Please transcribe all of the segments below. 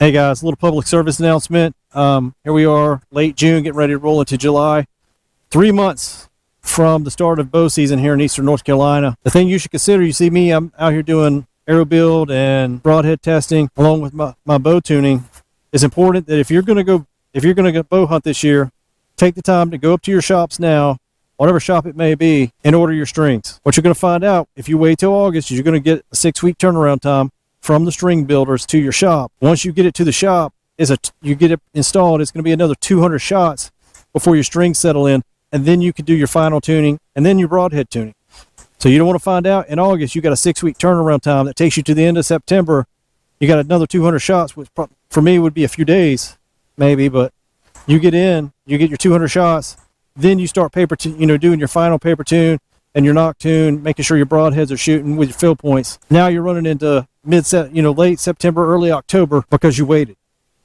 Hey guys, a little public service announcement. Here we are, late June, getting ready to roll into July. 3 months from the start of bow season here in eastern North Carolina. The thing you should consider, you see me, I'm out here doing arrow build and broadhead testing along with my bow tuning. It's important that if you're gonna go bow hunt this year, take the time to go up to your shops now, whatever shop it may be, and order your strings. What you're gonna find out if you wait till August is you're gonna get a 6-week turnaround time from the string builders to your shop. Once you get it to the shop, you get it installed, it's going to be another 200 shots before your strings settle in, and then you can do your final tuning and then your broadhead tuning. So you don't want to find out in August you got a 6-week turnaround time that takes you to the end of September. You got another 200 shots, which for me would be a few days maybe, but you get your 200 shots, then you start doing your final paper tune and your knock tune, making sure your broadheads are shooting with your fill points. Now you're running into late September, early October because you waited.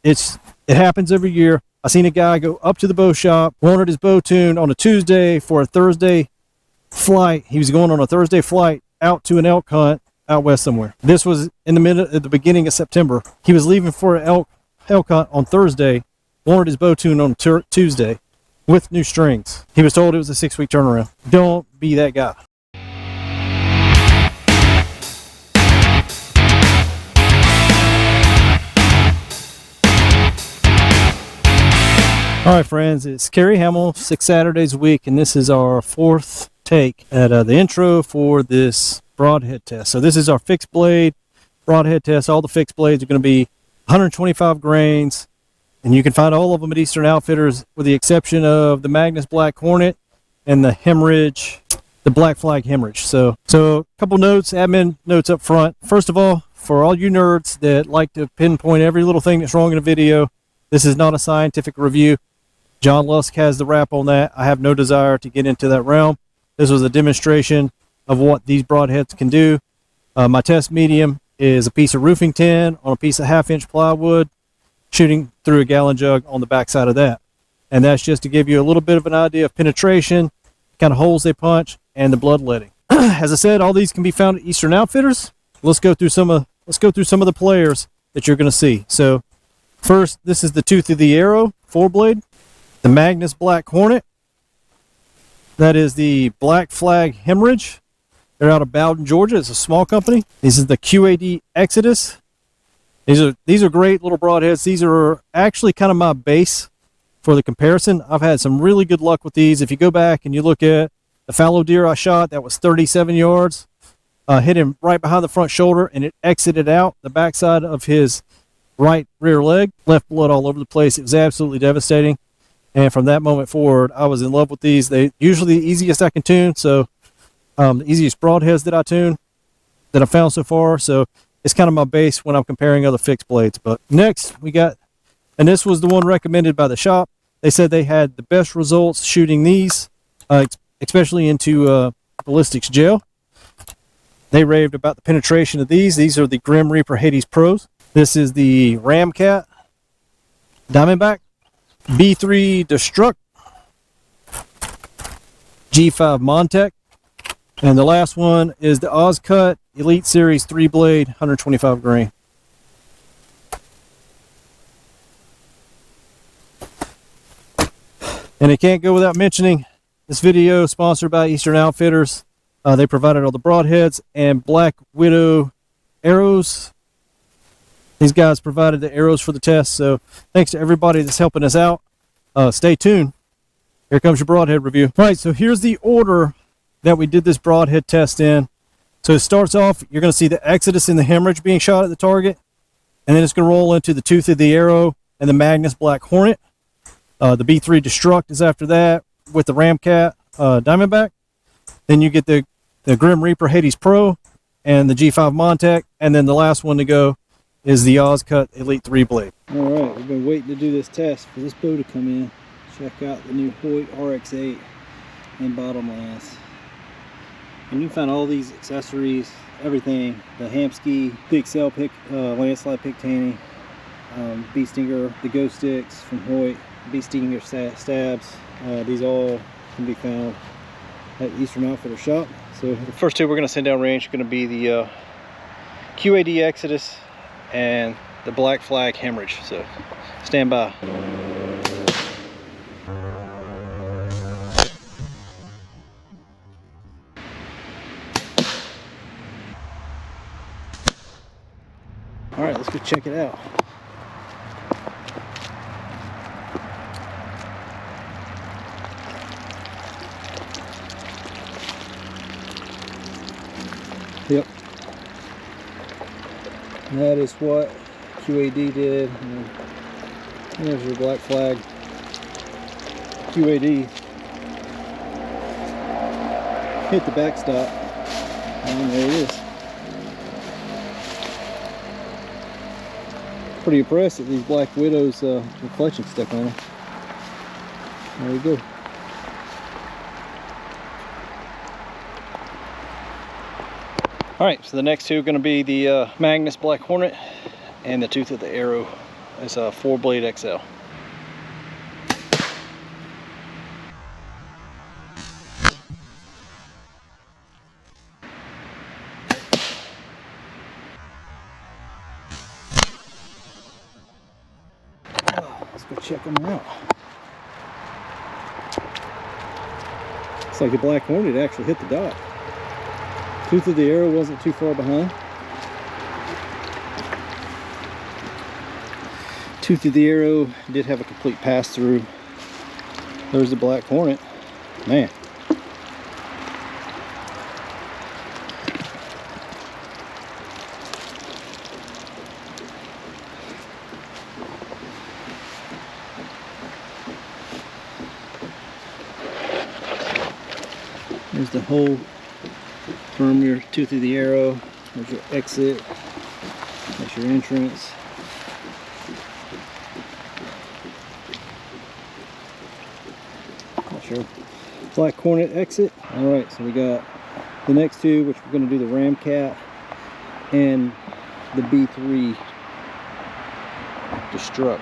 It happens every year. I seen a guy go up to the bow shop, wanted his bow tuned on a Tuesday for a Thursday flight. He was going on a Thursday flight out to an elk hunt out west somewhere. This was at the beginning of September. He was leaving for an elk hunt on Thursday, wanted his bow tuned on Tuesday with new strings. He was told it was a 6-week turnaround. Don't be that guy. All right, friends, it's Kerry Hamill, 6 Saturdays a week, and this is our 4th take at the intro for this broadhead test. So this is our fixed blade broadhead test. All the fixed blades are going to be 125 grains, and you can find all of them at Eastern Outfitters with the exception of the Magnus Black Hornet and the Hemmorage, the Black Flag Hemmorage. So a couple notes, admin notes up front. First of all, for all you nerds that like to pinpoint every little thing that's wrong in a video, this is not a scientific review. John Lusk has the rap on that. I have no desire to get into that realm. This was a demonstration of what these broadheads can do. My test medium is a piece of roofing tin on a piece of 1/2-inch plywood, shooting through a gallon jug on the back side of that. And that's just to give you a little bit of an idea of penetration, kind of holes they punch, and the bloodletting. As I said, all these can be found at Eastern Outfitters. Let's go through some of the players that you're going to see. So first, this is the tooth of the arrow 4-blade, the Magnus Black Hornet. That is the Black Flag Hemmorage. They're out of Bowden, Georgia. It's a small company. This is the QAD Exodus. These are great little broadheads. These are actually kind of my base for the comparison. I've had some really good luck with these. If you go back and you look at the fallow deer I shot, that was 37 yards. Hit him right behind the front shoulder, and it exited out the backside of his right rear leg. Left blood all over the place. It was absolutely devastating. And from that moment forward, I was in love with these. They usually the easiest I can tune. So the easiest broadheads that I tune that I've found so far. So it's kind of my base when I'm comparing other fixed blades. But next we got, and this was the one recommended by the shop. They said they had the best results shooting these, especially into ballistics gel. They raved about the penetration of these. These are the Grim Reaper Hades Pros. This is the RamCat Diamondback, B3 Destrukt, G5 Montec, and the last one is the OZcut Elite Series 3-blade 125 grain. And it can't go without mentioning this video sponsored by Eastern Outfitters. They provided all the broadheads and Black Widow arrows. These guys provided the arrows for the test. So thanks to everybody that's helping us out. Stay tuned. Here comes your broadhead review. All right, so here's the order that we did this broadhead test in. So it starts off, you're going to see the Exodus and the Hemmorage being shot at the target. And then it's going to roll into the tooth of the arrow and the Magnus Black Hornet. The B3 Destrukt is after that with the RamCat Diamondback. Then you get the Grim Reaper Hades Pro and the G5 Montec. And then the last one to go is the OZcut Elite 3-blade. All right, we've been waiting to do this test for this bow to come in. Check out the new Hoyt Rx-8 in Bottomlands. And you can find all these accessories, everything, the Hamski, Big Cell pick, landslide pick tanning, bee stinger, the Ghost sticks from Hoyt, bee stinger stabs. These all can be found at Eastern Outfitter shop. So the first two we're going to send down range are going to be the QAD Exodus and the black Flag Hemmorage. So stand by. All right, let's go check it out. Yep. And that is what QAD did. And there's your black Flag QAD. Hit the backstop. And there it is. Pretty impressed that these Black Widows reflection stuck on them. There you go. Alright, so the next two are going to be the Magnus Black Hornet and the Tooth of the Arrow. It's a 4-blade XL. Let's go check them out. Looks like the Black Hornet actually hit the dot. Tooth of the Arrow wasn't too far behind. Tooth of the Arrow did have a complete pass through. There's the Black Hornet. Man. There's the hole from your Tooth of the Arrow. There's your exit. That's your entrance. Not sure. Black Hornet exit. Alright, so we got the next two, which we're going to do the RamCat and the B3 Destrukt.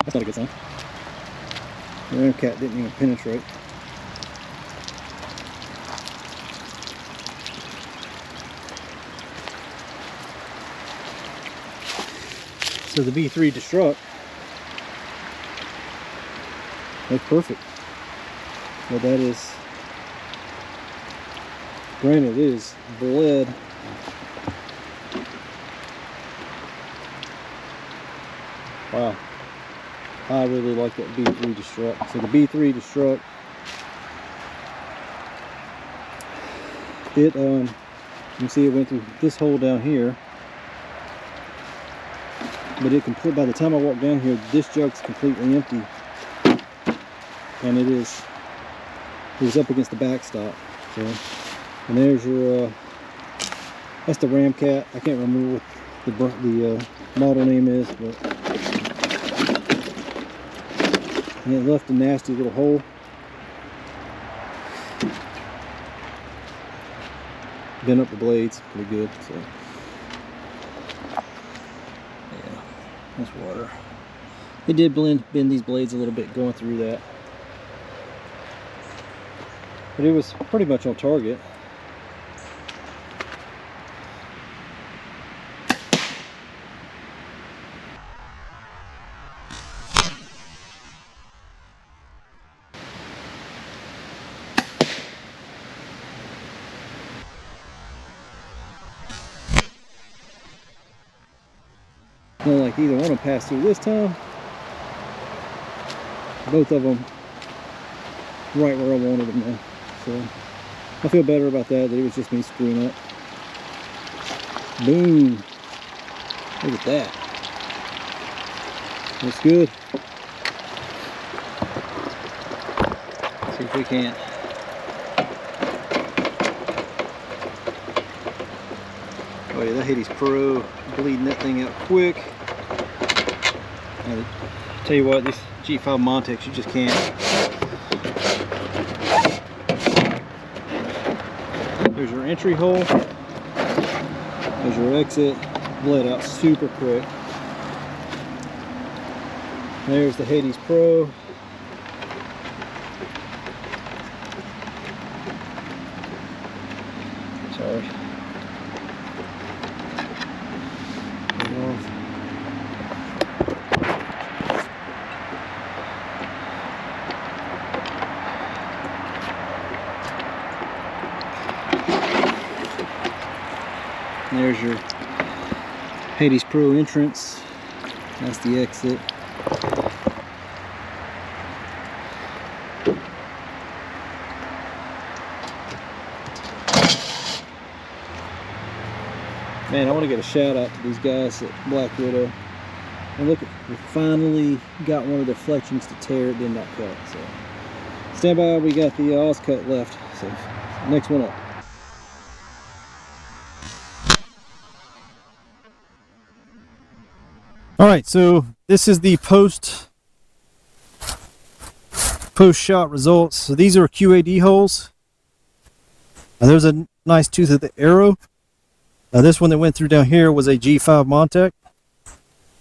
That's not a good sign. The RamCat didn't even penetrate. So the B3 Destrukt, that's perfect. Well, that is, granted, it is bled. Wow. I really like that B3 Destrukt. So the B3 Destrukt, it you can see it went through this hole down here, but it complete, by the time I walked down here, this jug's completely empty, and it was up against the backstop. So, and there's your that's the RamCat. I can't remember what the model name is, but. And it left a nasty little hole. Bent up the blades pretty good, so yeah, that's water. It did bend these blades a little bit going through that, but it was pretty much on target. Not like either one of them passed through this time. Both of them right where I wanted them now. So I feel better about that it was just me screwing up. Boom. Look at that. Looks good. Let's see if we can't. Oh yeah, that Hades Pro, bleeding that thing out quick. Tell you what, these G5 Montecs, you just can't There's your entry hole. There's your exit. Bled out super quick. There's the Hades Pro. Sorry. There's your Hades Pro entrance. That's the exit. Man, I want to get a shout out to these guys at Black Widow. And look, we finally got one of the fletchings to tear. It did not cut. So stand by, we got the OZcut left. So next one up. All right, so this is the post shot results. So these are QAD holes. Now there's a nice tooth of the arrow. Now this one that went through down here was a G5 Montec.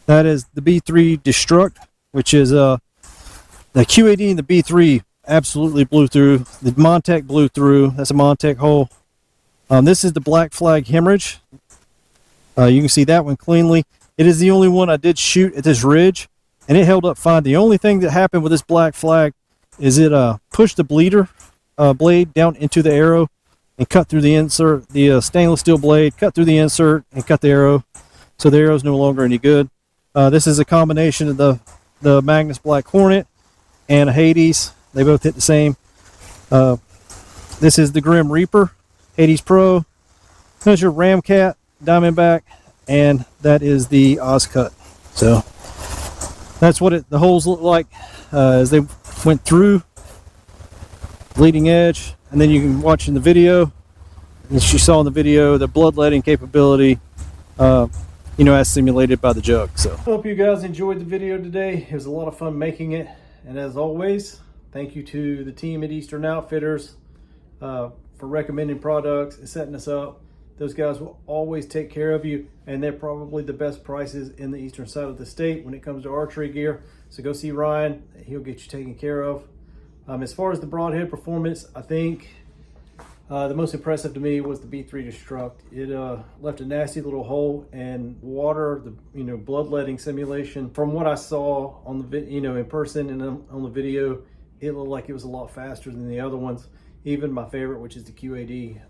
That is the B3 Destrukt, which is the QAD and the B3 absolutely blew through. The Montec blew through. That's a Montec hole. This is the Black Flag Hemmorage. You can see that one cleanly. It is the only one I did shoot at this ridge, and it held up fine. The only thing that happened with this Black Flag is it pushed the bleeder blade down into the arrow and cut through the insert. The stainless steel blade cut through the insert and cut the arrow, so the arrow is no longer any good. This is a combination of the Magnus Black Hornet and a Hades. They both hit the same. This is the Grim Reaper Hades Pro. There's your RamCat Diamondback, and that is the OZcut. So that's what the holes look like as they went through bleeding edge. And then you can watch in the video, as you saw in the video, the bloodletting capability, you know, as simulated by the jug. So I hope you guys enjoyed the video today. It was a lot of fun making it, and as always, thank you to the team at Eastern Outfitters for recommending products and setting us up. Those guys will always take care of you, and they're probably the best prices in the eastern side of the state when it comes to archery gear. So go see Ryan. He'll get you taken care of. As far as the broadhead performance, I think the most impressive to me was the B3 Destrukt. It left a nasty little hole, and water, the bloodletting simulation. From what I saw on the in person and on the video, it looked like it was a lot faster than the other ones. Even my favorite, which is the QAD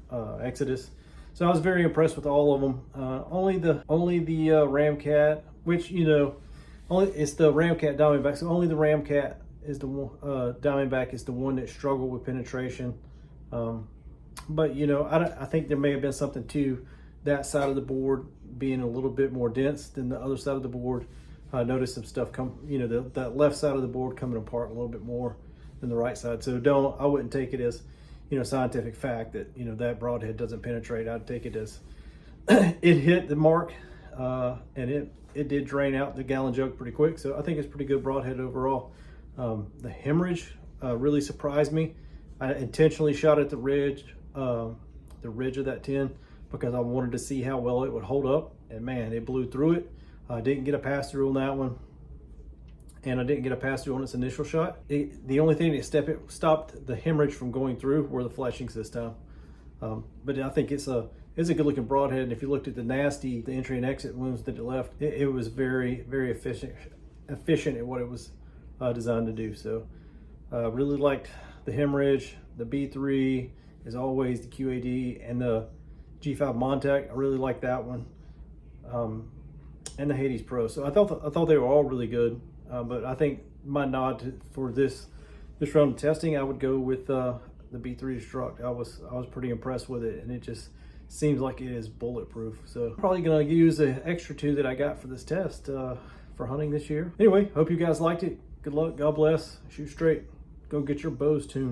Exodus. So I was very impressed with all of them. Only the RamCat, which it's the RamCat Diamondback. So only the RamCat is the one, Diamondback is the one that struggled with penetration. But I think there may have been something to that side of the board being a little bit more dense than the other side of the board. I noticed some stuff that left side of the board coming apart a little bit more than the right side. So I wouldn't take it as scientific fact that that broadhead doesn't penetrate. I'd take it as it hit the mark, and it did drain out the gallon jug pretty quick. So I think it's pretty good broadhead overall. The hemorrhage really surprised me. I intentionally shot at the ridge of that tin because I wanted to see how well it would hold up, and man, it blew through it. I didn't get a pass through on that one, and I didn't get a pass through on its initial shot. The only thing that stopped the hemorrhage from going through were the fletchings this time. But I think it's a good looking broadhead, and if you looked at the entry and exit wounds that it left, it was very, very efficient at what it was designed to do. So really liked the hemorrhage, the B3, as always, the QAD, and the G5 Montec. I really like that one, and the Hades Pro. So I thought they were all really good. But I think my nod for this round of testing, I would go with the B3 Destrukt. I was pretty impressed with it, and it just seems like it is bulletproof. So I'm probably gonna use the extra 2 that I got for this test for hunting this year. Anyway, hope you guys liked it. Good luck, God bless, shoot straight, go get your bows tuned.